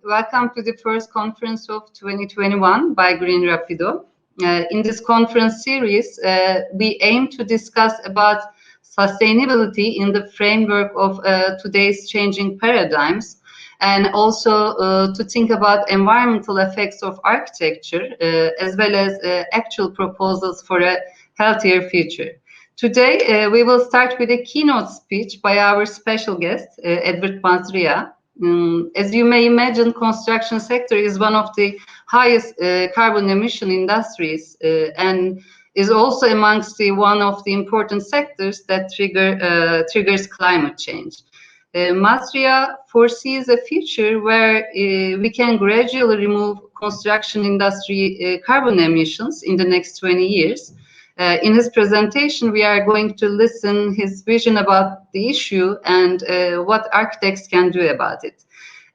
Welcome to the first conference of 2021 by Green Rapido. In this conference series, we aim to discuss about sustainability in the framework of today's changing paradigms, and also to think about environmental effects of architecture, as well as actual proposals for a healthier future. Today, we will start with a keynote speech by our special guest, Edward Mazria. As you may imagine, construction sector is one of the highest carbon emission industries and is also amongst one of the important sectors that triggers climate change. Mazria foresees a future where we can gradually remove construction industry carbon emissions in the next 20 years. In his presentation, we are going to listen his vision about the issue and what architects can do about it.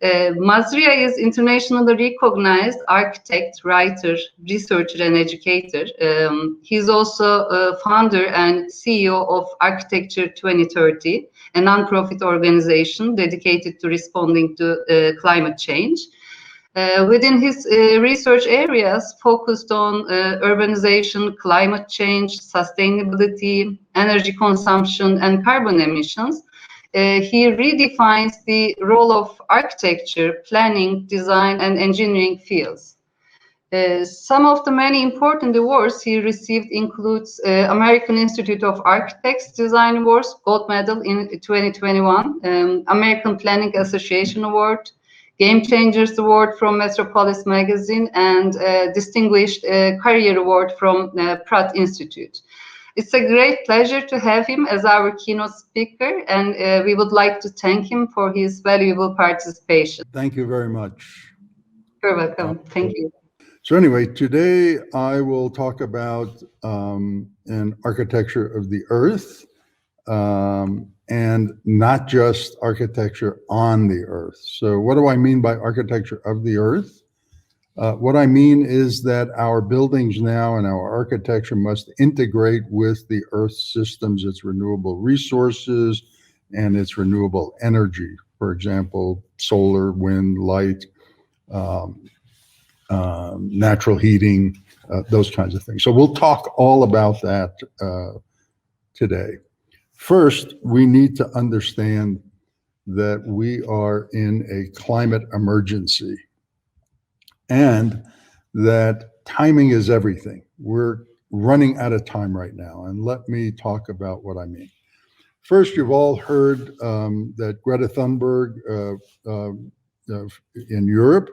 Mazria is internationally recognized architect, writer, researcher, and educator. He's also a founder and CEO of ARCHITECTURE2030, a non-profit organization dedicated to responding to climate change. Within his research areas focused on urbanization, climate change, sustainability, energy consumption, and carbon emissions, he redefines the role of architecture, planning, design, and engineering fields. Some of the many important awards he received includes American Institute of Architects Design Awards, Gold Medal in 2021, American Planning Association Award, Game Changers Award from Metropolis Magazine, and Distinguished Career Award from Pratt Institute. It's a great pleasure to have him as our keynote speaker, and we would like to thank him for his valuable participation. Thank you very much. You're welcome. Thank you. So anyway, today I will talk about an architecture of the earth, and not just architecture on the earth. So what do I mean by architecture of the earth? What I mean is that our buildings now and our architecture must integrate with the earth's systems, its renewable resources, and its renewable energy. For example, solar, wind, light, natural heating, those kinds of things. So we'll talk all about that today. First, we need to understand that we are in a climate emergency and that timing is everything. We're running out of time right now, and let me talk about what I mean. First, you've all heard that Greta Thunberg in Europe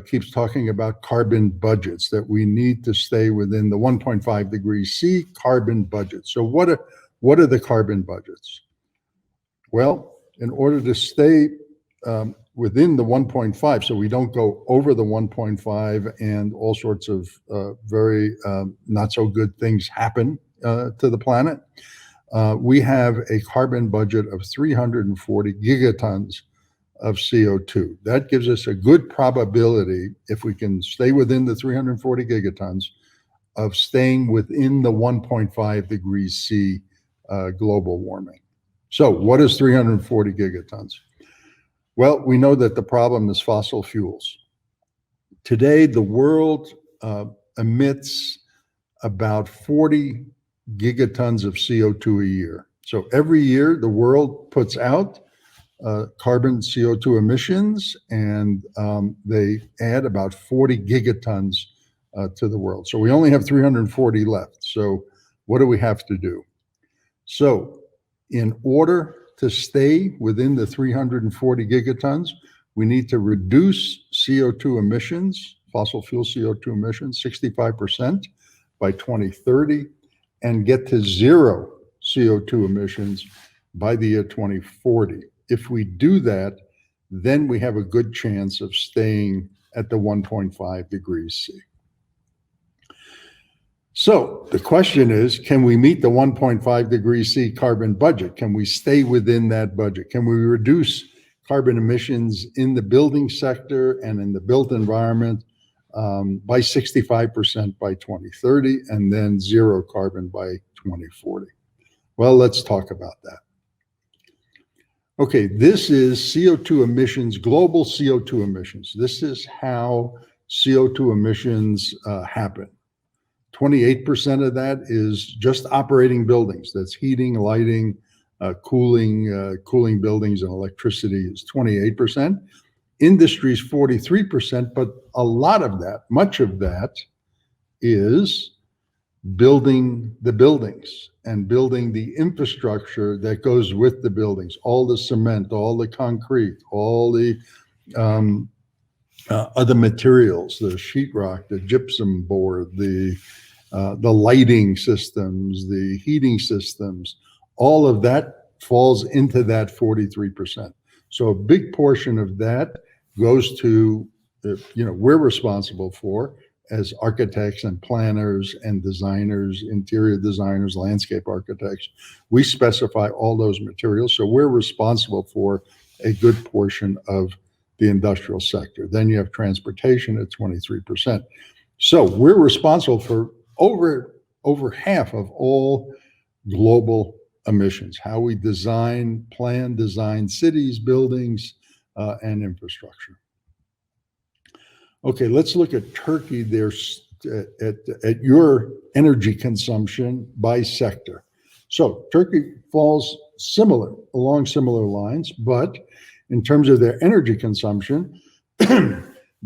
keeps talking about carbon budgets, that we need to stay within the 1.5 degrees C carbon budget. So what are the carbon budgets? Well, in order to stay within the 1.5, so we don't go over the 1.5 and all sorts of very not so good things happen to the planet, we have a carbon budget of 340 gigatons of CO2. That gives us a good probability, if we can stay within the 340 gigatons, of staying within the 1.5 degrees C global warming. So what is 340 gigatons? Well, we know that the problem is fossil fuels. Today, the world emits about 40 gigatons of CO2 a year. So every year, the world puts out carbon CO2 emissions, and they add about 40 gigatons to the world. So we only have 340 left. So what do we have to do? So in order to stay within the 340 gigatons, we need to reduce CO2 emissions, fossil fuel CO2 emissions, 65% by 2030, and get to zero CO2 emissions by the year 2040. If we do that, then we have a good chance of staying at the 1.5 degrees C. So the question is, can we meet the 1.5 degrees C carbon budget? Can we stay within that budget? Can we reduce carbon emissions in the building sector and in the built environment by 65% by 2030, and then zero carbon by 2040? Well, let's talk about that. Okay, this is CO2 emissions, global CO2 emissions. This is how CO2 emissions happen. 28% of that is just operating buildings. That's heating, lighting, cooling buildings, and electricity is 28%. Industry is 43%, but a lot of that, much of that, is building the buildings and building the infrastructure that goes with the buildings, all the cement, all the concrete, all the other materials, the sheetrock, the gypsum board, the lighting systems, the heating systems, all of that falls into that 43%. So a big portion of that goes to, we're responsible for as architects and planners and designers, interior designers, landscape architects. We specify all those materials. So we're responsible for a good portion of the industrial sector. Then you have transportation at 23%. So we're responsible for over half of all global emissions, how we design cities, buildings, and infrastructure. Okay, let's look at Turkey there at your energy consumption by sector. So Turkey falls along similar lines, but in terms of their energy consumption,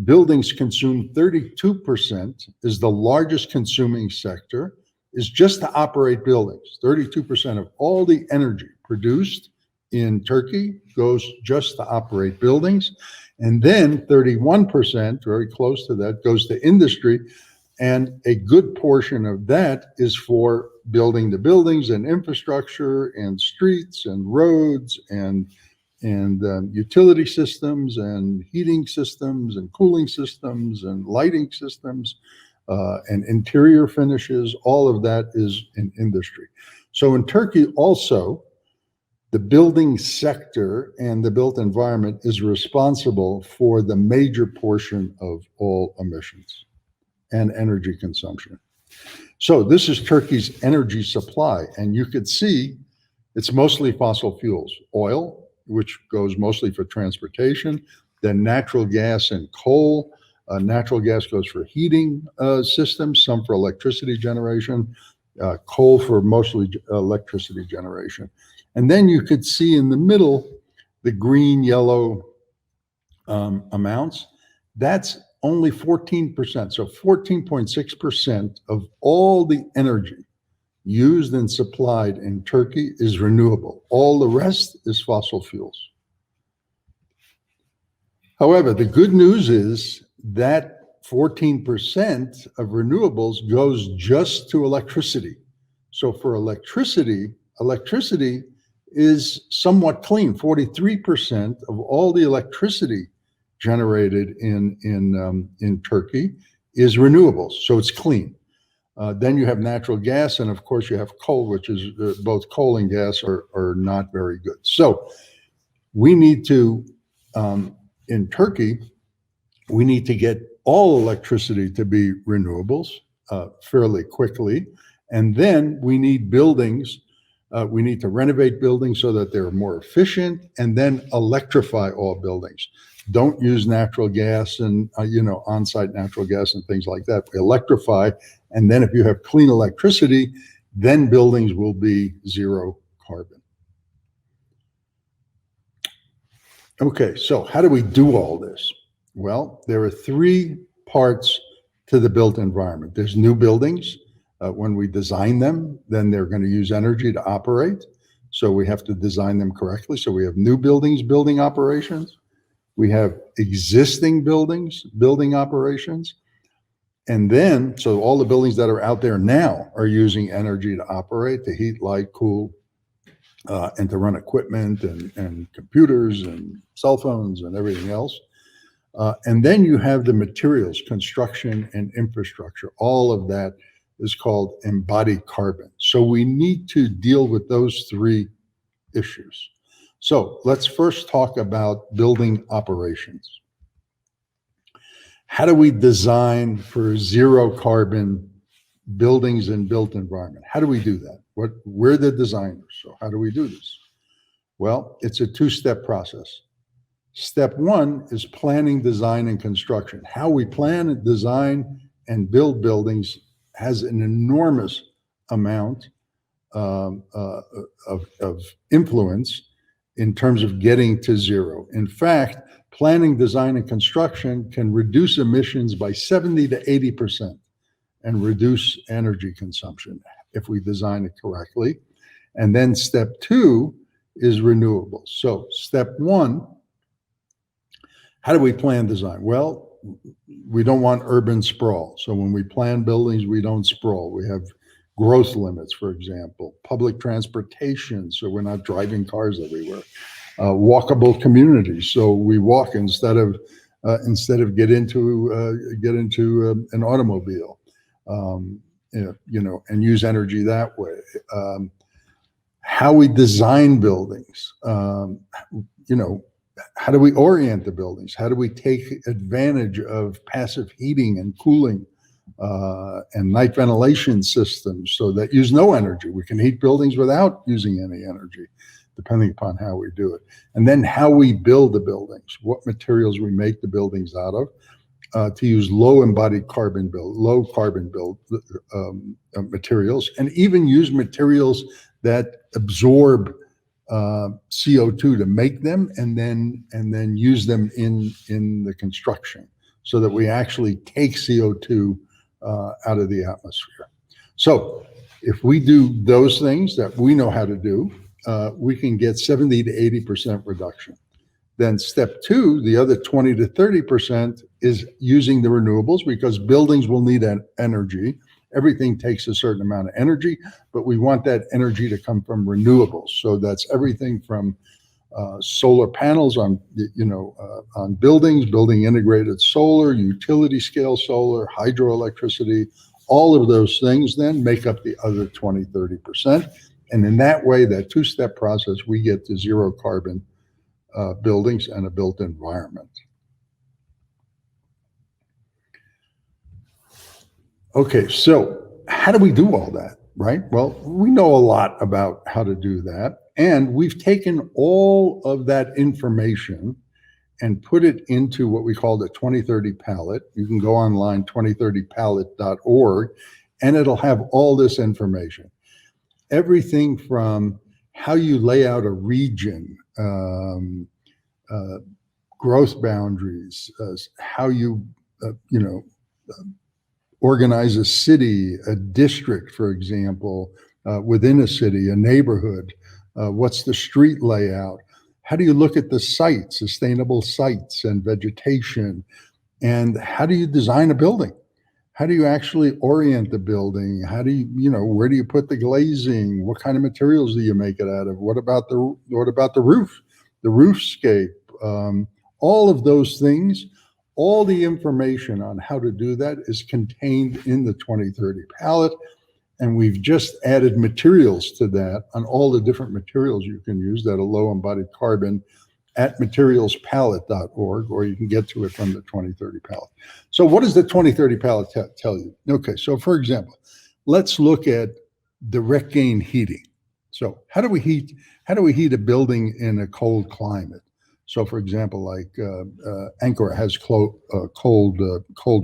buildings consume 32%, is the largest consuming sector, is just to operate buildings. 32% of all the energy produced in Turkey goes just to operate buildings. And then 31%, very close to that, goes to industry. And a good portion of that is for building the buildings and infrastructure and streets and roads and utility systems and heating systems and cooling systems and lighting systems and interior finishes. All of that is in industry. So in Turkey also, the building sector and the built environment is responsible for the major portion of all emissions and energy consumption. So this is Turkey's energy supply, and you could see it's mostly fossil fuels, oil, which goes mostly for transportation, then natural gas and coal. Natural gas goes for heating systems, some for electricity generation, coal for mostly electricity generation. And then you could see in the middle, the green, yellow amounts. That's only 14%. So 14.6% of all the energy used and supplied in Turkey is renewable. All the rest is fossil fuels. However, the good news is that 14% of renewables goes just to electricity. So for electricity is somewhat clean. 43% of all the electricity generated in Turkey is renewables, so it's clean. Then you have natural gas, and of course you have coal, which is both coal and gas are not very good. So we need to, in Turkey, we need to get all electricity to be renewables fairly quickly. And then we need buildings. We need to renovate buildings so that they're more efficient, and then electrify all buildings. Don't use natural gas and on-site natural gas and things like that. Electrify, and then if you have clean electricity, then buildings will be zero carbon. Okay, so how do we do all this? Well, there are three parts to the built environment. There's new buildings. When we design them, then they're going to use energy to operate. So we have to design them correctly. So we have new buildings, building operations. We have existing buildings, building operations. And then, so all the buildings that are out there now are using energy to operate, to heat, light, cool, and to run equipment and computers and cell phones and everything else. And then you have the materials, construction and infrastructure. All of that is called embodied carbon. So we need to deal with those three issues. So let's first talk about building operations. How do we design for zero carbon buildings and built environment? How do we do that? We're the designers, so how do we do this? Well, it's a two-step process. Step one is planning, design, and construction. How we plan, design, and build buildings has an enormous amount of influence in terms of getting to zero. In fact, planning, design, and construction can reduce emissions by 70 to 80% and reduce energy consumption if we design it correctly. And then step two is renewables. So step one, how do we plan design? Well, we don't want urban sprawl. So when we plan buildings, we don't sprawl. We have growth limits, for example, public transportation, so we're not driving cars everywhere. Walkable communities, so we walk instead of get into an automobile, and use energy that way. How we design buildings, how do we orient the buildings? How do we take advantage of passive heating and cooling and night ventilation systems so that use no energy? We can heat buildings without using any energy, depending upon how we do it. And then how we build the buildings, what materials we make the buildings out of, to use low carbon materials, and even use materials that absorb CO2 to make them, and then use them in the construction, so that we actually take CO2 out of the atmosphere. So if we do those things that we know how to do, we can get 70 to 80% reduction. Then step two, the other 20 to 30%, is using the renewables, because buildings will need energy. Everything takes a certain amount of energy, but we want that energy to come from renewables. So that's everything from solar panels on buildings, building integrated solar, utility scale solar, hydroelectricity. All of those things then make up the other 20, 30%. And in that way, that two-step process, we get to zero carbon buildings and a built environment. Okay, so how do we do all that, right? Well, we know a lot about how to do that, and we've taken all of that information and put it into what we call the 2030 palette. You can go online, 2030palette.org, and it'll have all this information. Everything from how you lay out a region, growth boundaries, how you, organize a city, a district, for example, within a city, a neighborhood. What's the street layout? How do you look at the site, sustainable sites and vegetation? And how do you design a building? How do you actually orient the building? How do you, where do you put the glazing? What kind of materials do you make it out of? What about the roof, the roofscape? All of those things, all the information on how to do that is contained in the 2030 palette. And we've just added materials to that on all the different materials you can use that are low embodied carbon at materialspalette.org, or you can get to it from the 2030 palette. So what does the 2030 palette tell you? Okay, so for example, let's look at direct gain heating. So how do we heat a building in a cold climate? So for example, like Ankara has cold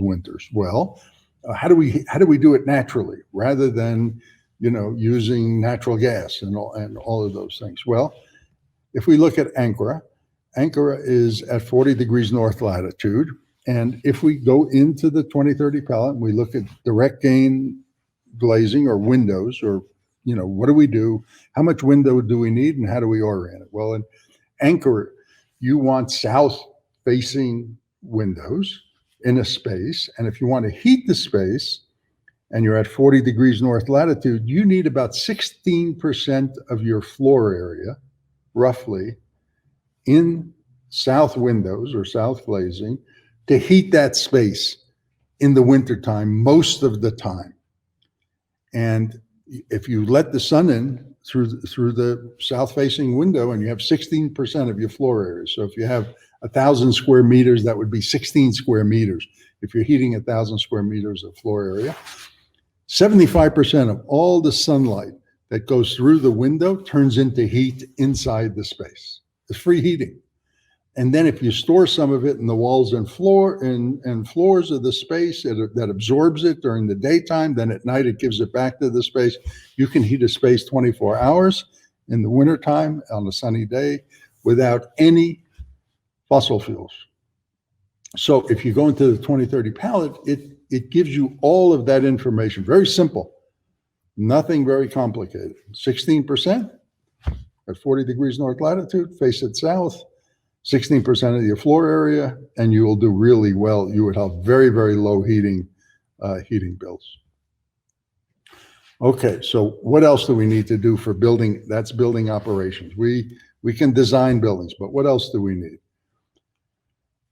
winters. Well, how do we do it naturally rather than using natural gas and all of those things? Well, if we look at Ankara is at 40 degrees north latitude, and if we go into the 2030 palette and we look at direct gain glazing or windows, or what do we do? How much window do we need, and how do we orient it? Well, in Ankara, you want south-facing windows in a space, and if you want to heat the space, and you're at 40 degrees north latitude, you need about 16% of your floor area, roughly, in south windows or south glazing to heat that space in the wintertime, most of the time. And if you let the sun in through the south-facing window, and you have 16% of your floor area. So if you have 1,000 square meters, that would be 16 square meters. If you're heating 1,000 square meters of floor area, 75% of all the sunlight that goes through the window turns into heat inside the space. It's free heating. And then if you store some of it in the walls and floors of the space that absorbs it during the daytime, then at night it gives it back to the space. You can heat a space 24 hours in the wintertime on a sunny day without any fossil fuels. So if you go into the 2030 palette, it gives you all of that information. Very simple, nothing very complicated. 16% at 40 degrees north latitude, face it south, 16% of your floor area, and you will do really well. You would have very, very low heating bills. Okay, so what else do we need to do for building? That's building operations. We can design buildings, but what else do we need?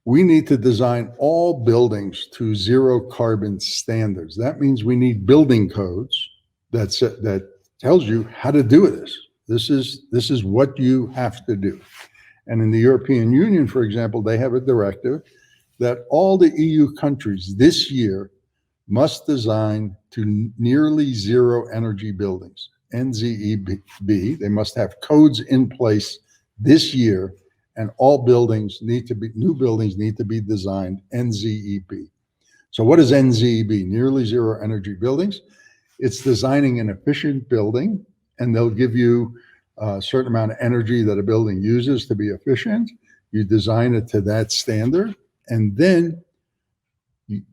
We need to design all buildings to zero carbon standards. That means we need building codes that tells you how to do this. This is what you have to do. And in the European Union, for example, they have a directive that all the EU countries this year must design to nearly zero energy buildings, NZEB. They must have codes in place this year, and all buildings new buildings need to be designed NZEB. So what is NZEB? Nearly zero energy buildings. It's designing an efficient building, and they'll give you a certain amount of energy that a building uses to be efficient. You design it to that standard, and then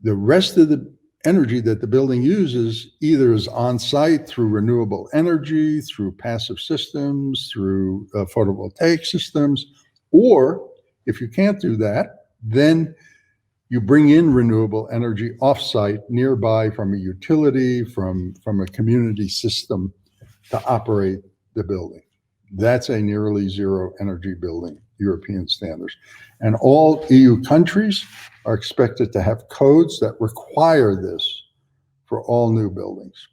the rest of the energy that the building uses either is on site through renewable energy, through passive systems, through photovoltaic systems, or if you can't do that, then you bring in renewable energy off-site nearby from a utility, from a community system to operate the building. That's a nearly zero energy building, European standards. And all EU countries are expected to have codes that require this for all new buildings.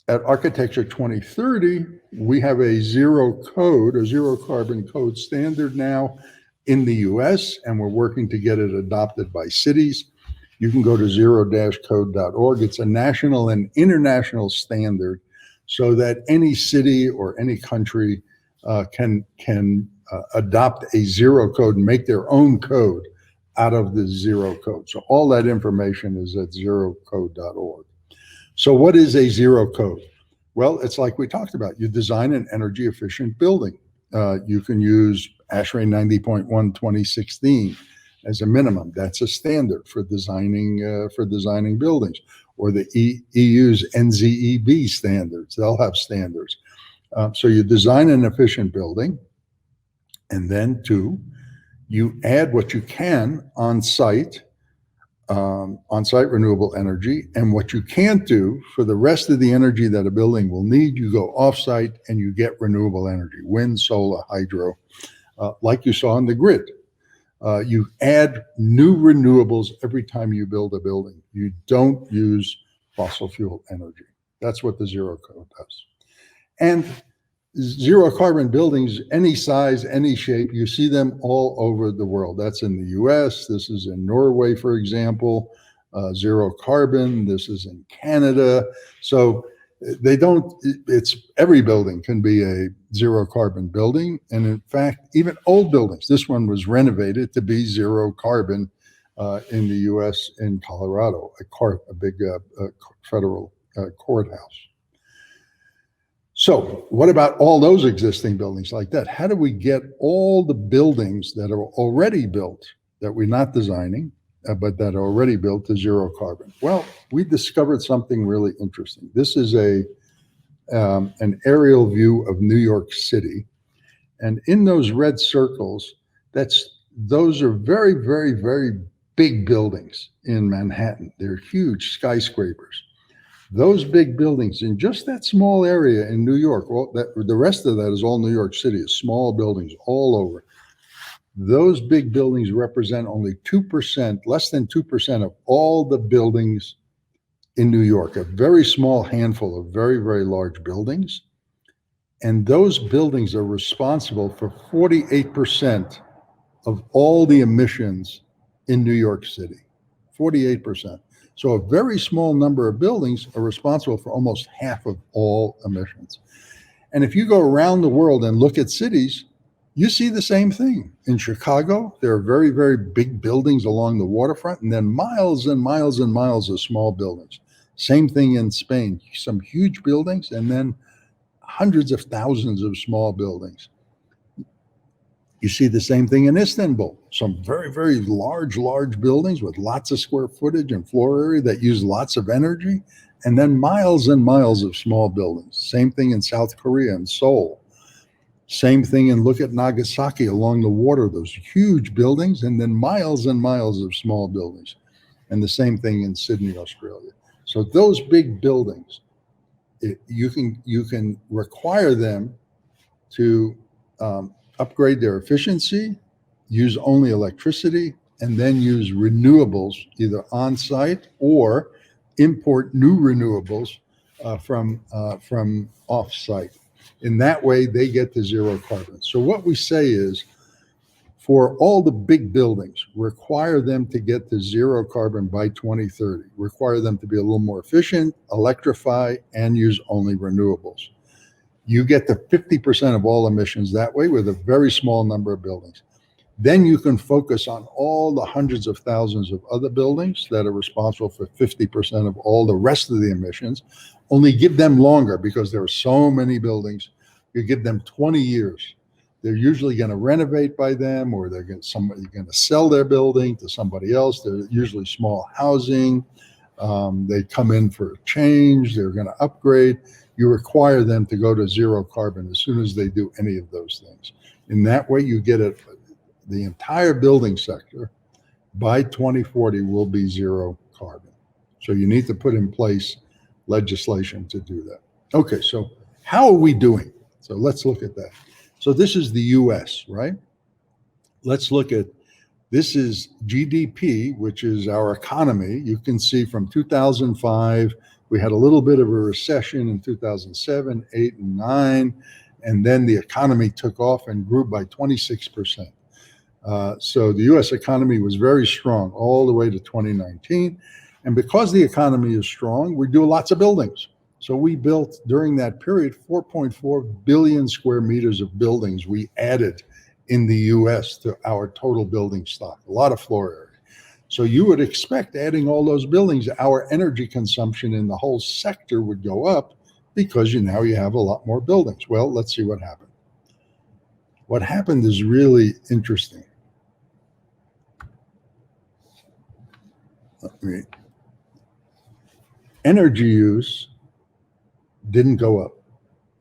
At Architecture 2030, we have a zero carbon code standard now in the US, and we're working to get it adopted by cities. You can go to zero-code.org. It's a national and international standard so that any city or any country can adopt a zero code and make their own code out of the zero code. So all that information is at zero-code.org. So what is a zero code? Well, it's like we talked about. You design an energy efficient building. You can use ASHRAE 90.1 2016 as a minimum. That's a standard for designing buildings. Or the EU's NZEB standards. They'll have standards. So you design an efficient building, and then you add what you can on-site renewable energy, and what you can't do for the rest of the energy that a building will need, you go off-site and you get renewable energy, wind, solar, hydro, like you saw on the grid. You add new renewables every time you build a building. You don't use fossil fuel energy. That's what the zero code does. And zero carbon buildings, any size, any shape, you see them all over the world. That's in the US. This is in Norway, for example, zero carbon. This is in Canada. So every building can be a zero carbon building. And in fact, even old buildings, this one was renovated to be zero carbon in the US in Colorado, a big federal courthouse. So what about all those existing buildings like that? How do we get all the buildings that are already built, that we're not designing, but that are already built to zero carbon? Well, we discovered something really interesting. This is an aerial view of New York City. And in those red circles, those are very, very, very big buildings in Manhattan. They're huge skyscrapers. Those big buildings in just that small area in New York, the rest of that is all New York City, is small buildings all over. Those big buildings represent only 2%, less than 2% of all the buildings in New York, a very small handful of very, very large buildings. And those buildings are responsible for 48% of all the emissions in New York City, 48%. So a very small number of buildings are responsible for almost half of all emissions. And if you go around the world and look at cities, you see the same thing. In Chicago, there are very, very big buildings along the waterfront, and then miles and miles and miles of small buildings. Same thing in Spain, some huge buildings, and then hundreds of thousands of small buildings. You see the same thing in Istanbul, some very, very large buildings with lots of square footage and floor area that use lots of energy, and then miles and miles of small buildings. Same thing in South Korea and Seoul. Same thing, and look at Nagasaki along the water, those huge buildings, and then miles and miles of small buildings. And the same thing in Sydney, Australia. So those big buildings, you can require them to upgrade their efficiency, use only electricity, and then use renewables either on site or import new renewables from off site. In that way, they get to zero carbon. So what we say is, for all the big buildings, require them to get to zero carbon by 2030. Require them to be a little more efficient, electrify, and use only renewables. You get to 50% of all emissions that way with a very small number of buildings. Then you can focus on all the hundreds of thousands of other buildings that are responsible for 50% of all the rest of the emissions. Only give them longer, because there are so many buildings. You give them 20 years. They're usually going to renovate by them, or somebody's going to sell their building to somebody else. They're usually small housing. They come in for a change. They're going to upgrade. You require them to go to zero carbon as soon as they do any of those things. In that way, you get it. The entire building sector by 2040 will be zero carbon. So you need to put in place legislation to do that. Okay, so how are we doing? So let's look at that. So this is the US, right? Let's look at, this is GDP, which is our economy. You can see from 2005, we had a little bit of a recession in 2007, 8, and 9, and then the economy took off and grew by 26%. So the US economy was very strong all the way to 2019. And because the economy is strong, we do lots of buildings. So we built, during that period, 4.4 billion square meters of buildings we added in the US to our total building stock, a lot of floor area. So you would expect, adding all those buildings, our energy consumption in the whole sector would go up, because now you have a lot more buildings. Well, let's see what happened. What happened is really interesting. Energy use didn't go up.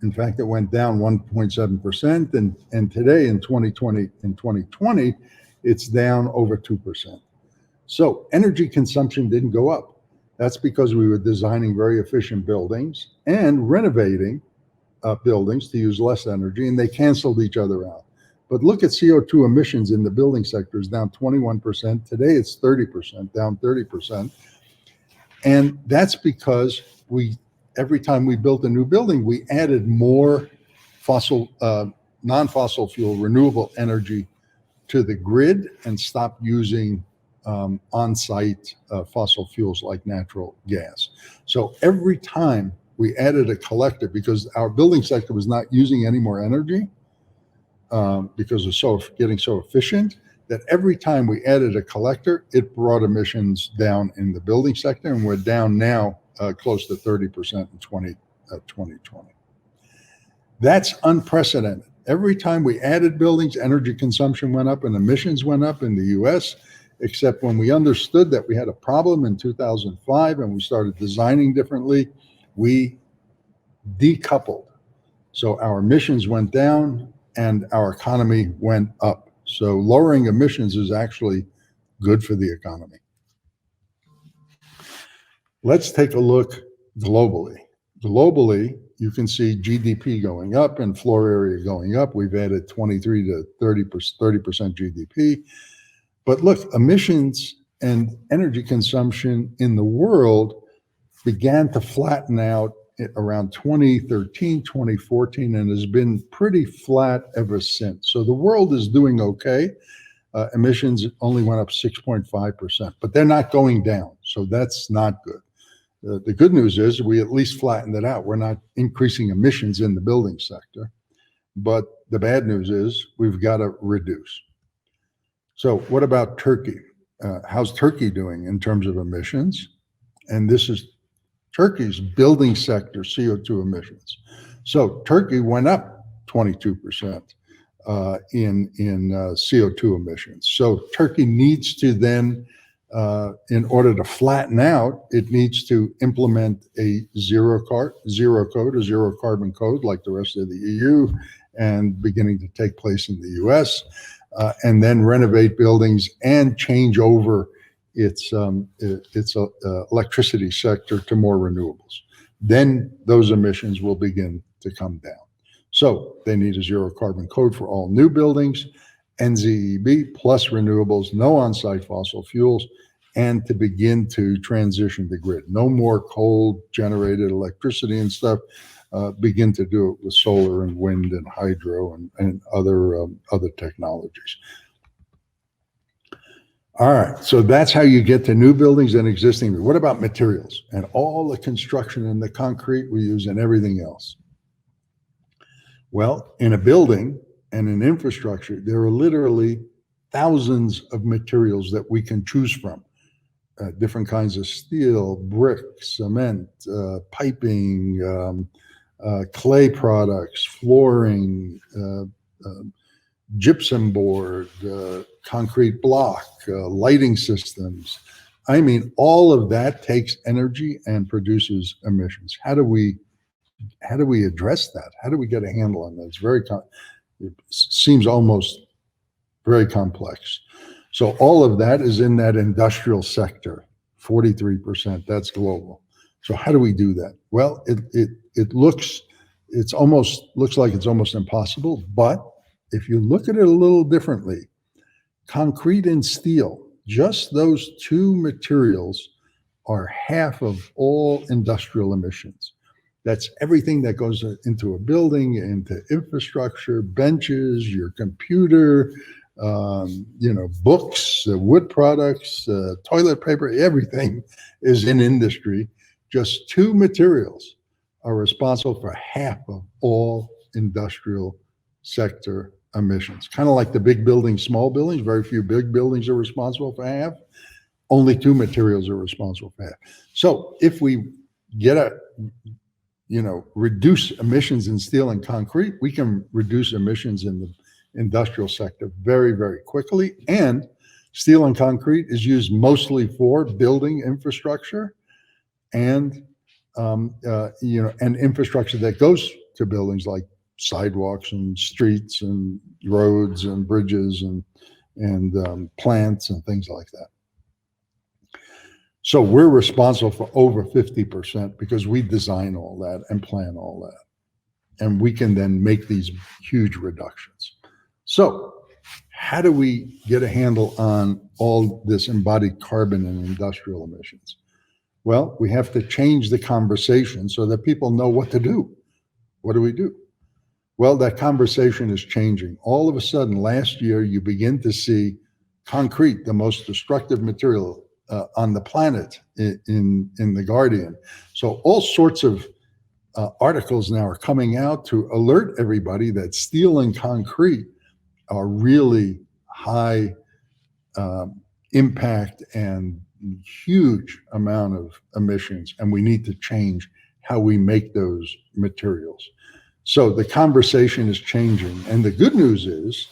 In fact, it went down 1.7%, and today in 2020, it's down over 2%. So energy consumption didn't go up. That's because we were designing very efficient buildings and renovating buildings to use less energy, and they canceled each other out. But look at CO2 emissions in the building sector is down 21%. Today it's 30%, down 30%. And that's because every time we built a new building, we added more non-fossil fuel, renewable energy to the grid and stopped using on-site fossil fuels like natural gas. So every time we added a collector, because our building sector was not using any more energy, because of getting so efficient, that every time we added a collector, it brought emissions down in the building sector, and we're down now close to 30% in 2020. That's unprecedented. Every time we added buildings, energy consumption went up and emissions went up in the US, except when we understood that we had a problem in 2005 and we started designing differently, we decoupled. So our emissions went down and our economy went up. So lowering emissions is actually good for the economy. Let's take a look globally. Globally, you can see GDP going up and floor area going up. We've added 23 to 30% GDP. But look, emissions and energy consumption in the world began to flatten out around 2013, 2014, and has been pretty flat ever since. So the world is doing okay. Emissions only went up 6.5%, but they're not going down. So that's not good. The good news is we at least flattened it out. We're not increasing emissions in the building sector. But the bad news is we've got to reduce. So what about Turkey? How's Turkey doing in terms of emissions? And this is Turkey's building sector CO2 emissions. So Turkey went up 22% in CO2 emissions. So Turkey needs to then, in order to flatten out, it needs to implement a zero carbon code like the rest of the EU, and beginning to take place in the US, and then renovate buildings and change over its electricity sector to more renewables. Then those emissions will begin to come down. So they need a zero carbon code for all new buildings, NZEB plus renewables, no on-site fossil fuels, and to begin to transition the grid. No more coal-generated electricity and stuff. Begin to do it with solar and wind and hydro and other technologies. All right, so that's how you get to new buildings and existing. What about materials and all the construction and the concrete we use and everything else? Well, in a building and in infrastructure, there are literally thousands of materials that we can choose from. Different kinds of steel, brick, cement, piping, clay products, flooring, gypsum board, concrete block, lighting systems. I mean, all of that takes energy and produces emissions. How do we address that? How do we get a handle on that? It seems almost very complex. So all of that is in that industrial sector, 43%, that's global. So how do we do that? Well, it looks like it's almost impossible, but if you look at it a little differently, concrete and steel, just those two materials are half of all industrial emissions. That's everything that goes into a building, into infrastructure, benches, your computer, books, wood products, toilet paper, everything is in industry. Just two materials are responsible for half of all industrial sector emissions. Kind of like the big buildings, small buildings, very few big buildings are responsible for half. Only two materials are responsible for half. So if we reduce emissions in steel and concrete, we can reduce emissions in the industrial sector very, very quickly. And steel and concrete is used mostly for building infrastructure and and infrastructure that goes to buildings like sidewalks and streets and roads and bridges and plants and things like that. So we're responsible for over 50% because we design all that and plan all that. And we can then make these huge reductions. So how do we get a handle on all this embodied carbon and industrial emissions? Well, we have to change the conversation so that people know what to do. What do we do? Well, that conversation is changing. All of a sudden, last year, you begin to see concrete, the most destructive material on the planet in The Guardian. So all sorts of articles now are coming out to alert everybody that steel and concrete are really high impact and huge amount of emissions, and we need to change how we make those materials. So the conversation is changing, and the good news is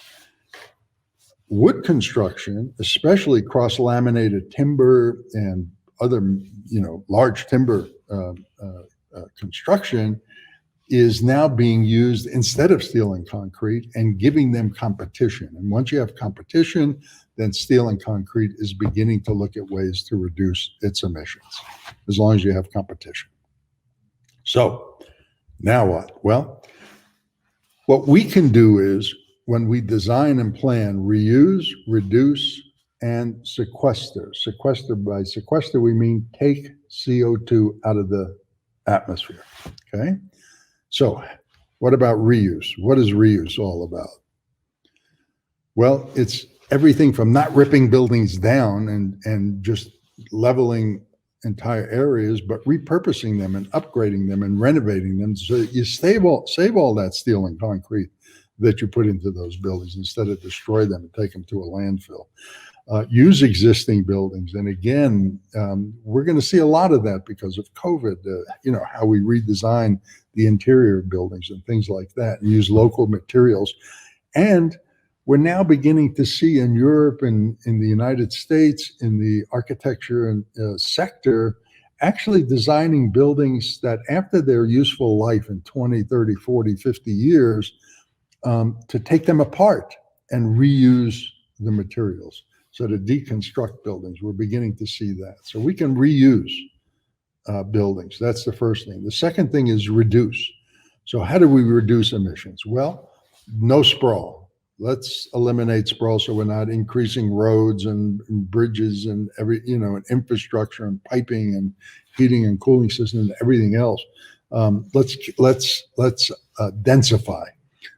wood construction, especially cross-laminated timber and other, large timber construction, is now being used instead of steel and concrete and giving them competition. And once you have competition, then steel and concrete is beginning to look at ways to reduce its emissions, as long as you have competition. So now what? Well, what we can do is when we design and plan, reuse, reduce, and sequester. By sequester, we mean take CO2 out of the atmosphere, okay? So what about reuse? What is reuse all about? Well, it's everything from not ripping buildings down and just leveling entire areas, but repurposing them and upgrading them and renovating them so that you save all that steel and concrete that you put into those buildings instead of destroy them and take them to a landfill. Use existing buildings. And again, we're going to see a lot of that because of COVID, how we redesign the interior of buildings and things like that, and use local materials. And we're now beginning to see in Europe and in the United States, in the architecture and sector, actually designing buildings that after their useful life in 20, 30, 40, 50 years, to take them apart and reuse the materials. So to deconstruct buildings, we're beginning to see that. So we can reuse buildings. That's the first thing. The second thing is reduce. So how do we reduce emissions? Well, no sprawl. Let's eliminate sprawl so we're not increasing roads and bridges and and infrastructure and piping and heating and cooling systems and everything else. Let's densify.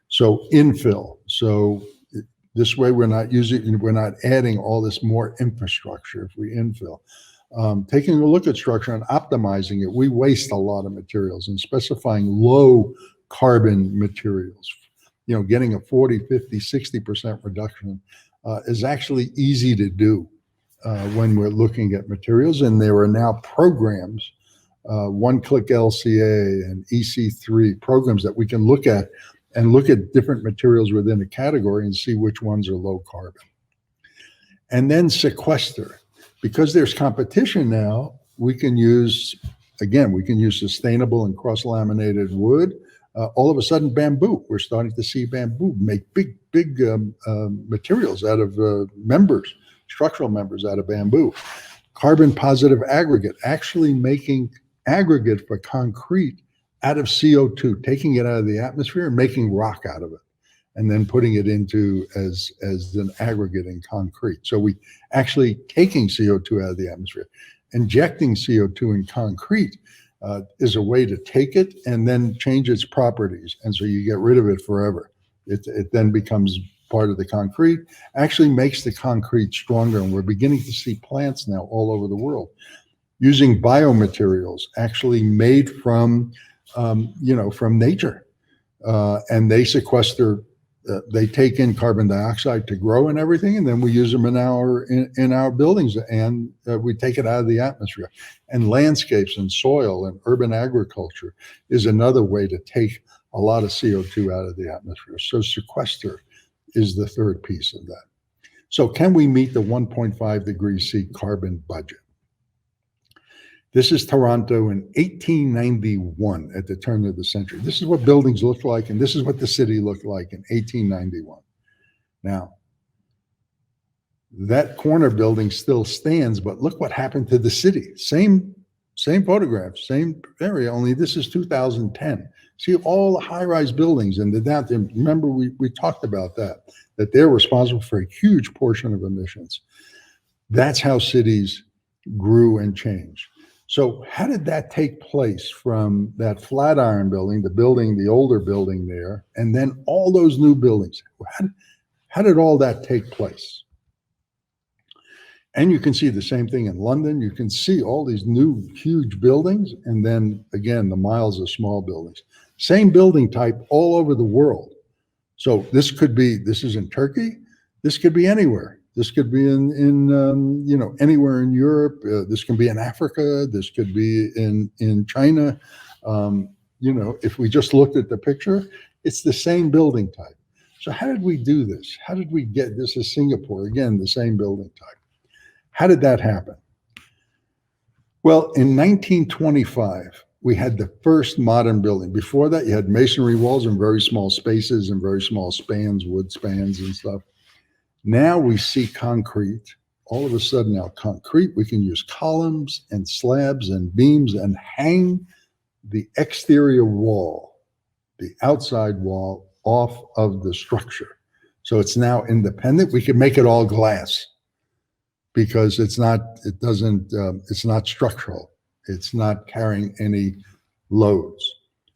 So infill. So this way we're not adding all this more infrastructure if we infill. Taking a look at structure and optimizing it, we waste a lot of materials, and specifying low carbon materials. Getting a 40, 50, 60% reduction is actually easy to do when we're looking at materials. And there are now programs, one-click LCA and EC3 programs that we can look at and look at different materials within a category and see which ones are low carbon. And then sequester. Because there's competition now, we can use sustainable and cross-laminated wood. All of a sudden, bamboo. We're starting to see bamboo make big materials out of structural members out of bamboo. Carbon positive aggregate, actually making aggregate for concrete out of CO2, taking it out of the atmosphere and making rock out of it, and then putting it into as an aggregate in concrete. So we actually taking CO2 out of the atmosphere, injecting CO2 in concrete. Is a way to take it and then change its properties. And so you get rid of it forever. It then becomes part of the concrete, actually makes the concrete stronger. And we're beginning to see plants now all over the world using biomaterials actually made from nature. And they sequester, they take in carbon dioxide to grow and everything, and then we use them in our buildings, and we take it out of the atmosphere. And landscapes and soil and urban agriculture is another way to take a lot of CO2 out of the atmosphere. So sequester is the third piece of that. So can we meet the 1.5 degrees C carbon budget? This is Toronto in 1891 at the turn of the century. This is what buildings looked like, and this is what the city looked like in 1891. Now, that corner building still stands, but look what happened to the city. Same photograph, same area, only this is 2010. See all the high-rise buildings and the downtown. Remember, we talked about that they're responsible for a huge portion of emissions. That's how cities grew and changed. So how did that take place from that Flatiron building, the older building there, and then all those new buildings? How did all that take place? And you can see the same thing in London. You can see all these new huge buildings, and then again, the miles of small buildings. Same building type all over the world. So this is in Turkey. This could be anywhere. This could be in anywhere in Europe. This can be in Africa. This could be in China. If we just looked at the picture, it's the same building type. So how did we do this? How did we get this? Is Singapore, again, the same building type. How did that happen? Well, in 1925, we had the first modern building. Before that, you had masonry walls and very small spaces and very small spans, wood spans and stuff. Now we see concrete. All of a sudden now concrete, we can use columns and slabs and beams and hang the exterior wall, the outside wall, off of the structure. So it's now independent. We can make it all glass because it's not structural. It's not carrying any loads.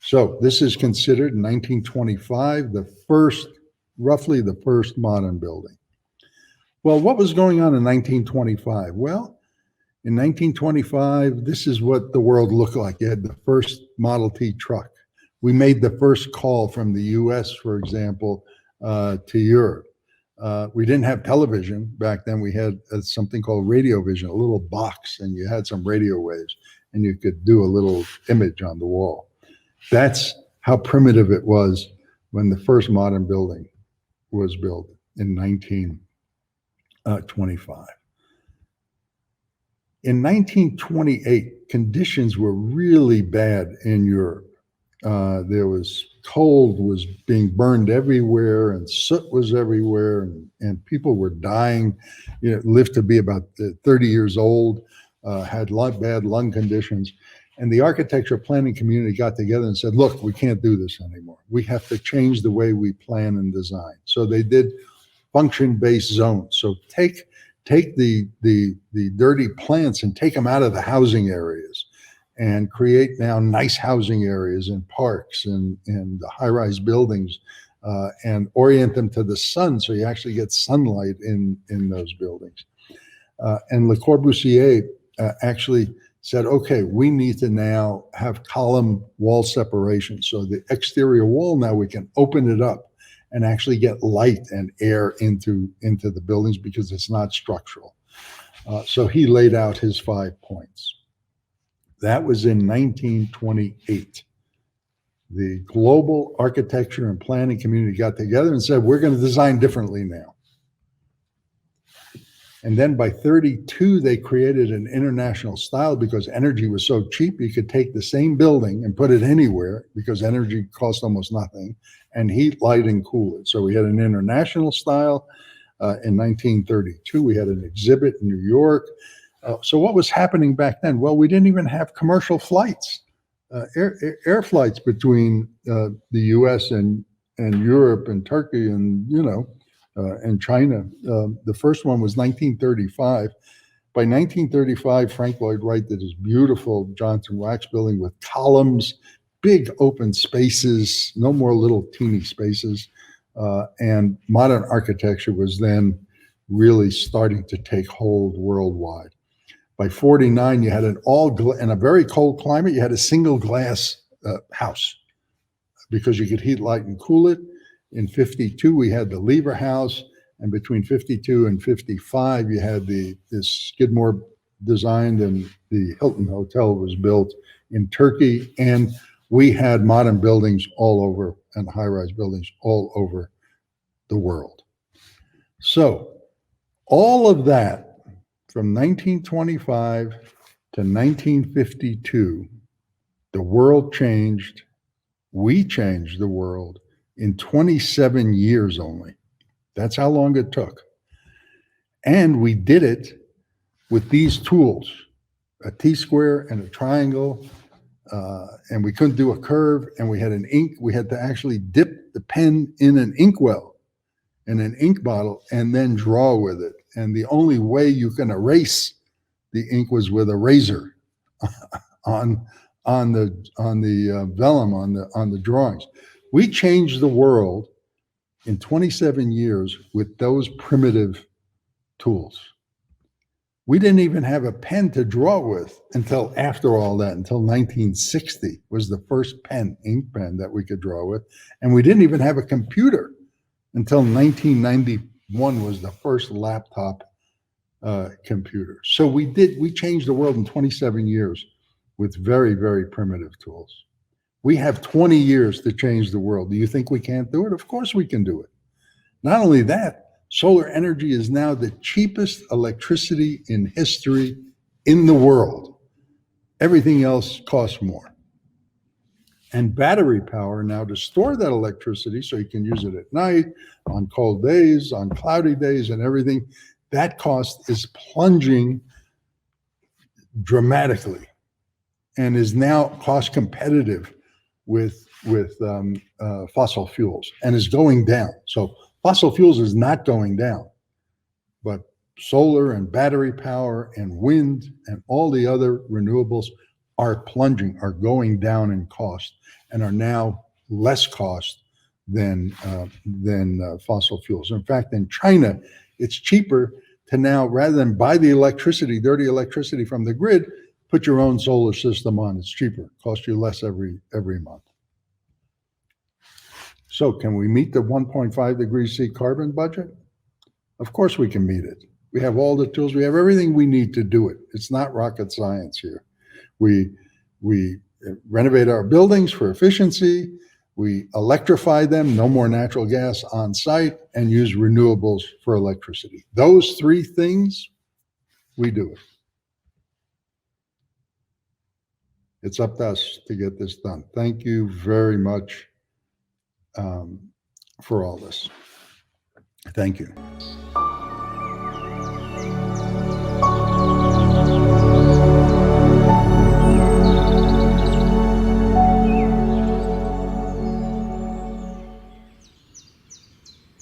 So this is considered in 1925, roughly the first modern building. Well, what was going on in 1925? Well, In 1925, this is what the world looked like. You had the first Model T truck. We made the first call from the US, for example, to Europe. We didn't have television back then. We had something called radio vision, a little box, and you had some radio waves, and you could do a little image on the wall. That's how primitive it was when the first modern building was built in 1925. In 1928, conditions were really bad in Europe. There was coal was being burned everywhere, and soot was everywhere, and people were dying. Lived to be about 30 years old, had bad lung conditions. And the architecture planning community got together and said, look, we can't do this anymore. We have to change the way we plan and design. So they did function-based zones. So take the dirty plants and take them out of the housing areas and create now nice housing areas and parks and the high-rise buildings and orient them to the sun so you actually get sunlight in those buildings. And Le Corbusier actually said, okay, we need to now have column wall separation. So the exterior wall, now we can open it up and actually get light and air into the buildings because it's not structural. So he laid out his 5 points. That was in 1928. The global architecture and planning community got together and said, we're going to design differently now. And then by 32, they created an international style because energy was so cheap. You could take the same building and put it anywhere because energy cost almost nothing, and heat, light, and cool it. So we had an international style. In 1932, we had an exhibit in New York. So what was happening back then? Well, we didn't even have commercial flights, air flights between the US and Europe and Turkey and, and China. The first one was 1935. By 1935, Frank Lloyd Wright did his beautiful Johnson Wax building with columns, big open spaces, no more little teeny spaces. And modern architecture was then really starting to take hold worldwide. By 49, you had in a very cold climate, you had a single glass house because you could heat, light, and cool it. In 52, we had the Lever House, and between 52 and 55, you had this Skidmore designed, and the Hilton Hotel was built in Turkey, and we had modern buildings all over and high-rise buildings all over the world. So all of that from 1925 to 1952, the world changed. We changed the world in 27 years only. That's how long it took. And we did it with these tools, a T-square and a triangle, and we couldn't do a curve, and we had an ink. We had to actually dip the pen in an inkwell, in an ink bottle, and then draw with it. And the only way you can erase the ink was with a razor on the vellum, on the drawings. We changed the world in 27 years with those primitive tools. We didn't even have a pen to draw with until after all that, until 1960 was the first ink pen that we could draw with. And we didn't even have a computer until 1991 was the first laptop computer. So we changed the world in 27 years with very, very primitive tools. We have 20 years to change the world. Do you think we can't do it? Of course we can do it. Not only that, solar energy is now the cheapest electricity in history in the world. Everything else costs more. And battery power now to store that electricity so you can use it at night, on cold days, on cloudy days, and everything, that cost is plunging dramatically and is now cost competitive with fossil fuels and is going down. So fossil fuels is not going down, but solar and battery power and wind and all the other renewables are plunging, are going down in cost, and are now less cost than fossil fuels. In fact, in China, it's cheaper to now, rather than buy the electricity, dirty electricity from the grid, put your own solar system on. It's cheaper, costs you less every month. So can we meet the 1.5 degrees C carbon budget? Of course we can meet it. We have all the tools. We have everything we need to do it. It's not rocket science here. We renovate our buildings for efficiency. We electrify them, no more natural gas on site, and use renewables for electricity. Those three things, we do it. It's up to us to get this done. Thank you very much for all this. Thank you.